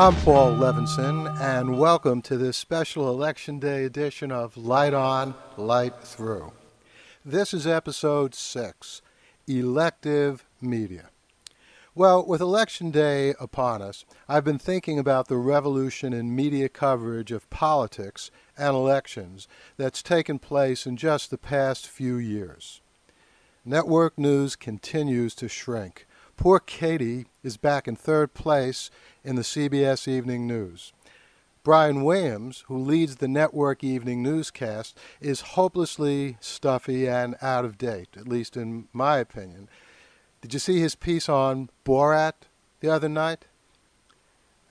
I'm Paul Levinson, and welcome to this special Election Day edition of Light On, Light Through. This is episode 6, Elective Media. Well, with Election Day upon us, I've been thinking about the revolution in media coverage of politics and elections that's taken place in just the past few years. Network news continues to shrink. Poor Katie is back in third place in the CBS Evening News. Brian Williams, who leads the network evening newscast, is hopelessly stuffy and out of date, at least in my opinion. Did you see his piece on Borat the other night?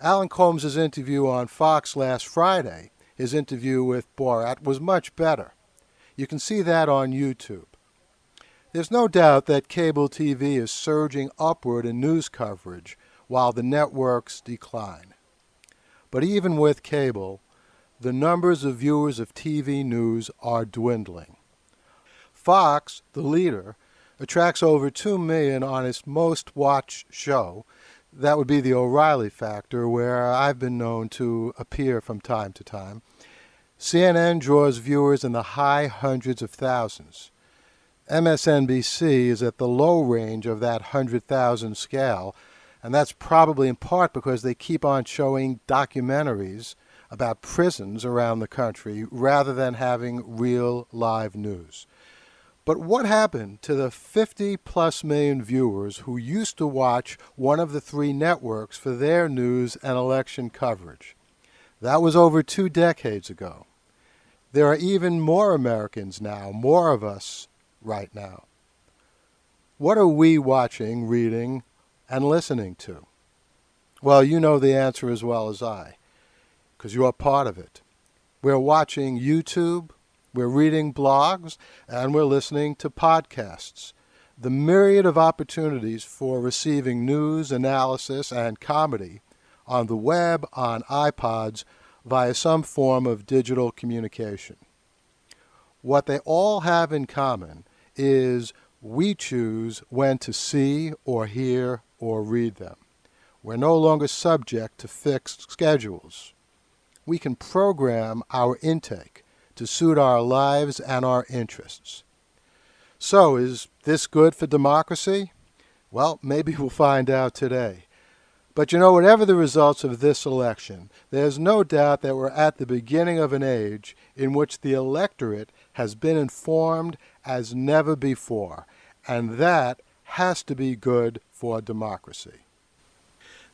Alan Colmes' interview on Fox last Friday, his interview with Borat, was much better. You can see that on YouTube. There's no doubt that cable TV is surging upward in news coverage while the networks decline. But even with cable, the numbers of viewers of TV news are dwindling. Fox, the leader, attracts over 2 million on its most watched show. That would be the O'Reilly Factor, where I've been known to appear from time to time. CNN draws viewers in the high hundreds of thousands. MSNBC is at the low range of that 100,000 scale, and that's probably in part because they keep on showing documentaries about prisons around the country rather than having real live news. But what happened to the 50-plus million viewers who used to watch one of the three networks for their news and election coverage? That was over 2 decades ago. There are even more Americans now, more of us right now. What are we watching, reading, and listening to? Well, you know the answer as well as I, because you're part of it. We're watching YouTube, we're reading blogs, and we're listening to podcasts. The myriad of opportunities for receiving news, analysis, and comedy on the web, on iPods, via some form of digital communication. What they all have in common is we choose when to see or hear or read them. We're no longer subject to fixed schedules. We can program our intake to suit our lives and our interests. So, is this good for democracy? Well, maybe we'll find out today. But you know, whatever the results of this election, there's no doubt that we're at the beginning of an age in which the electorate has been informed as never before, and that has to be good for democracy.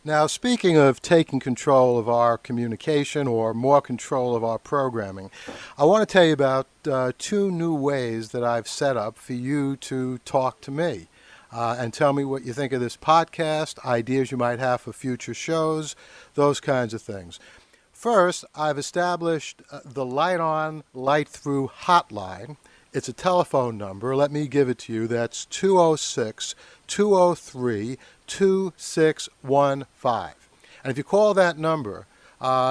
Now, speaking of taking control of our communication or more control of our programming, I want to tell you about 2 new ways that I've set up for you to talk to me and tell me what you think of this podcast, ideas you might have for future shows, those kinds of things. First, I've established the Light On, Light Through hotline. It's a telephone number. Let me give it to you. That's 206-203-2615. And if you call that number,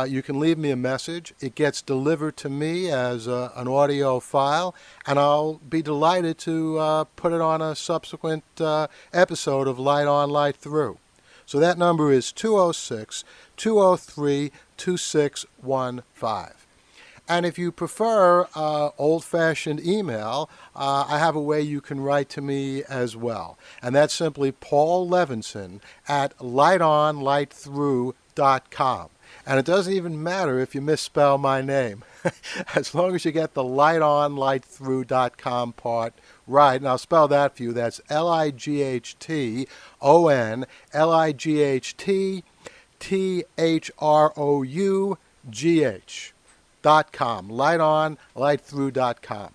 you can leave me a message. It gets delivered to me as an audio file, and I'll be delighted to put it on a subsequent episode of Light On, Light Through. So that number is 206-203-2615. And if you prefer old-fashioned email, I have a way you can write to me as well. And that's simply Paul Levinson at lightonlightthrough.com. And it doesn't even matter if you misspell my name, as long as you get the lightonlightthrough.com part right. And I'll spell that for you. That's lightonlightthrough.com, lightonlightthrough.com.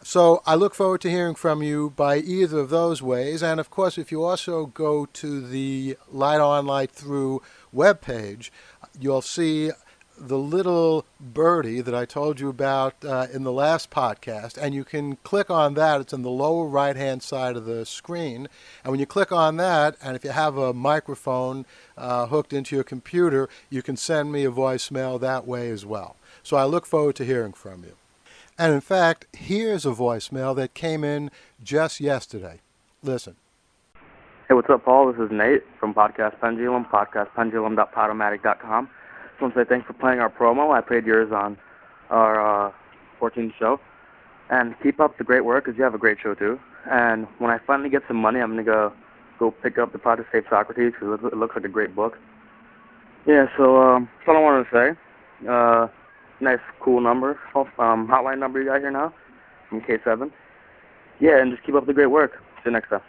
So I look forward to hearing from you by either of those ways. And of course, if you also go to the Light On, Light Through webpage, you'll see the little birdie that I told you about in the last podcast, and you can click on that. It's in the lower right-hand side of the screen, and when you click on that, and if you have a microphone hooked into your computer, you can send me a voicemail that way as well. So I look forward to hearing from you. And in fact, here's a voicemail that came in just yesterday. Listen. Hey, what's up, Paul? This is Nate from Podcast Pendulum, podcastpendulum.podomatic.com. Just want to say thanks for playing our promo. I played yours on our 14th show. And keep up the great work, because you have a great show, too. And when I finally get some money, I'm going to go pick up The Plot to Save Socrates, because it looks like a great book. Yeah, so that's all I wanted to say. Nice, cool number, hotline number you got here now from K7. Yeah, and just keep up the great work. See you next time.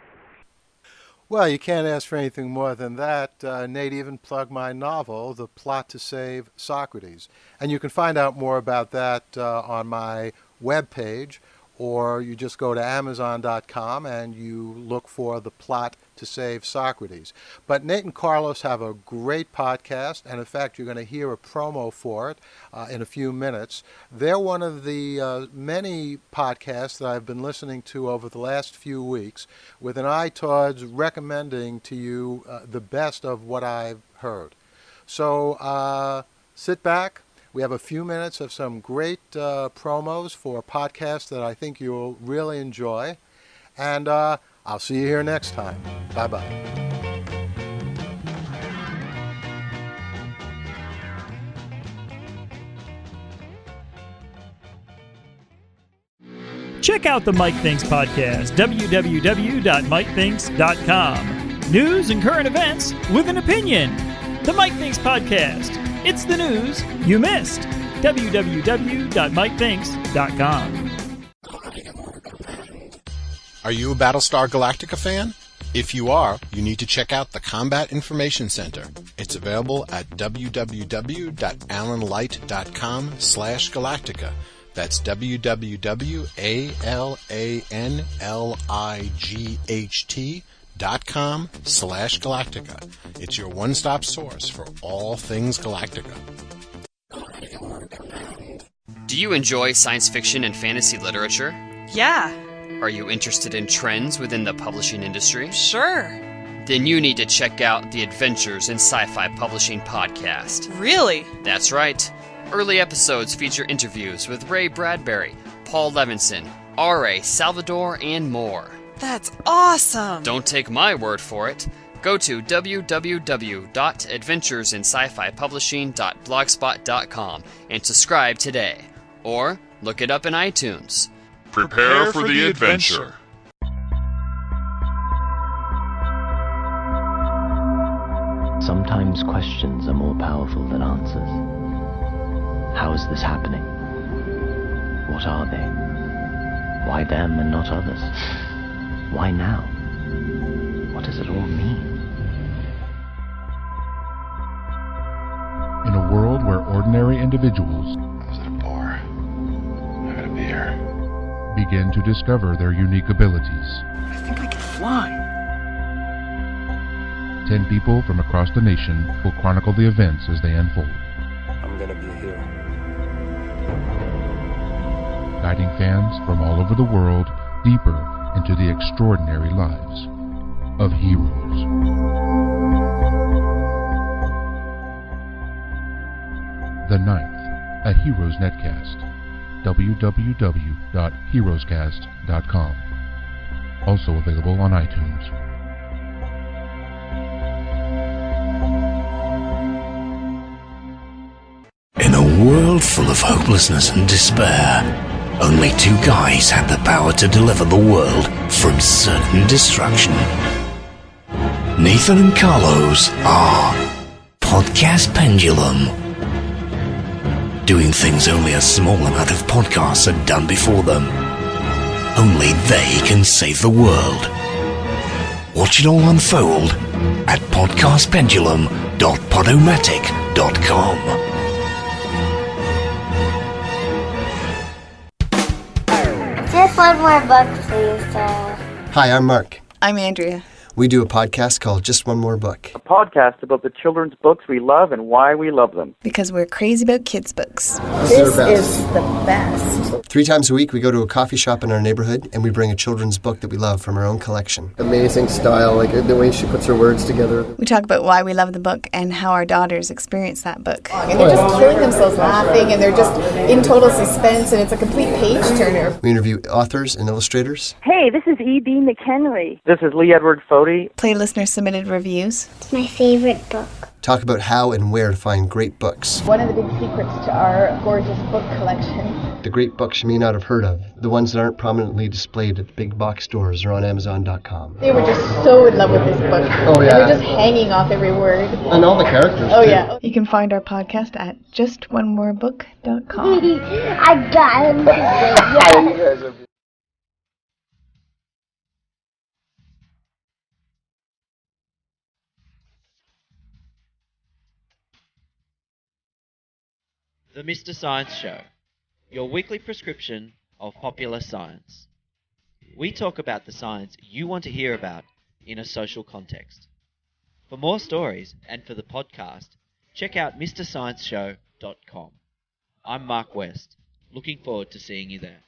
Well, you can't ask for anything more than that. Nate even plugged my novel, The Plot to Save Socrates. And you can find out more about that on my webpage, or you just go to Amazon.com and you look for The Plot to Save Socrates. But Nate and Carlos have a great podcast, and in fact, you're going to hear a promo for it in a few minutes. They're one of the many podcasts that I've been listening to over the last few weeks with an eye towards recommending to you the best of what I've heard. So sit back. We have a few minutes of some great promos for a podcast that I think you'll really enjoy. And I'll see you here next time. Bye-bye. Check out the Mike Thinks podcast, www.mikethinks.com. News and current events with an opinion. The Mike Thinks podcast. It's the news you missed. www.mikethinks.com. Are you a Battlestar Galactica fan? If you are, you need to check out the Combat Information Center. It's available at www.alanlight.com/Galactica. That's www.alanlight.com/Galactica. It's your one-stop source for all things Galactica. Do you enjoy science fiction and fantasy literature? Yeah. Are you interested in trends within the publishing industry? Sure. Then you need to check out the Adventures in Sci-Fi Publishing podcast. Really? That's right. Early episodes feature interviews with Ray Bradbury, Paul Levinson, R.A. Salvador, and more. That's awesome! Don't take my word for it. Go to www.adventuresinscifipublishing.blogspot.com and subscribe today. Or look it up in iTunes. Prepare for the adventure. Sometimes questions are more powerful than answers. How is this happening? What are they? Why them and not others? Why now? What does it all mean? In a world where ordinary individuals I was at a bar. I got a beer. begin to discover their unique abilities. I think I can fly. 10 people from across the nation will chronicle the events as they unfold, I'm gonna be a hero. guiding fans from all over the world deeper into the extraordinary lives of heroes. The Ninth, a Heroes Netcast. www.heroescast.com. Also available on iTunes. In a world full of hopelessness and despair, only two guys had the power to deliver the world from certain destruction. Nathan and Carlos are Podcast Pendulum, doing things only a small amount of podcasts had done before them. Only they can save the world. Watch it all unfold at podcastpendulum.podomatic.com. Just one more book, please. Hi, I'm Mark. I'm Andrea. We do a podcast called Just One More Book. A podcast about the children's books we love and why we love them. Because we're crazy about kids' books. This is the best. 3 times a week, we go to a coffee shop in our neighborhood and we bring a children's book that we love from our own collection. Amazing style, like the way she puts her words together. We talk about why we love the book and how our daughters experience that book. And they're just killing themselves laughing and they're just in total suspense and it's a complete page-turner. We interview authors and illustrators. Hey, this is E.B. McHenry. This is Lee Edward Foden. Cody. Play listener-submitted reviews. It's my favorite book. Talk about how and where to find great books. One of the big secrets to our gorgeous book collection. The great books you may not have heard of. The ones that aren't prominently displayed at the big box stores or on Amazon.com. They were just so in love with this book. Oh, yeah. They were just hanging off every word. And all the characters, Oh, too. yeah. You can find our podcast at justonemorebook.com. I got him. Yeah. The Mr. Science Show, your weekly prescription of popular science. We talk about the science you want to hear about in a social context. For more stories and for the podcast, check out MrScienceShow.com. I'm Mark West. Looking forward to seeing you there.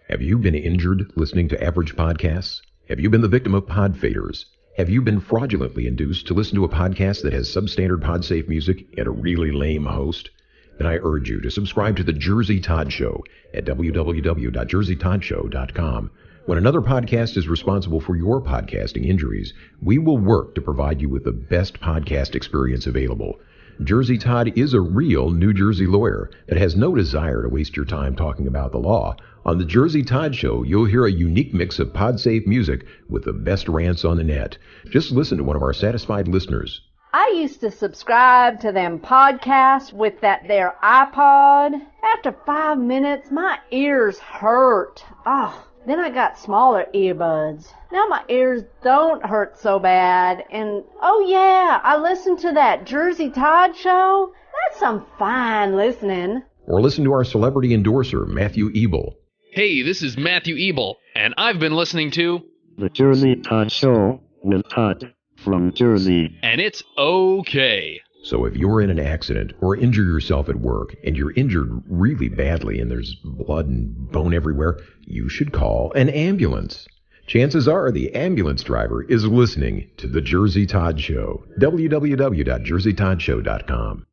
Have you been injured listening to average podcasts? Have you been the victim of pod faders? Have you been fraudulently induced to listen to a podcast that has substandard pod-safe music and a really lame host? Then I urge you to subscribe to The Jersey Todd Show at www.jerseytoddshow.com. When another podcast is responsible for your podcasting injuries, we will work to provide you with the best podcast experience available. Jersey Todd is a real New Jersey lawyer that has no desire to waste your time talking about the law. On The Jersey Todd Show, you'll hear a unique mix of pod-safe music with the best rants on the net. Just listen to one of our satisfied listeners. I used to subscribe to them podcasts with that there iPod. After 5 minutes, my ears hurt. Then I got smaller earbuds. Now my ears don't hurt so bad. And, oh yeah, I listened to that Jersey Todd Show. That's some fine listening. Or listen to our celebrity endorser, Matthew Ebel. Hey, this is Matthew Ebel, and I've been listening to The Jersey Todd Show with Todd from Jersey. And it's okay. So if you're in an accident or injure yourself at work and you're injured really badly and there's blood and bone everywhere, you should call an ambulance. Chances are the ambulance driver is listening to The Jersey Todd Show. www.jerseytoddshow.com.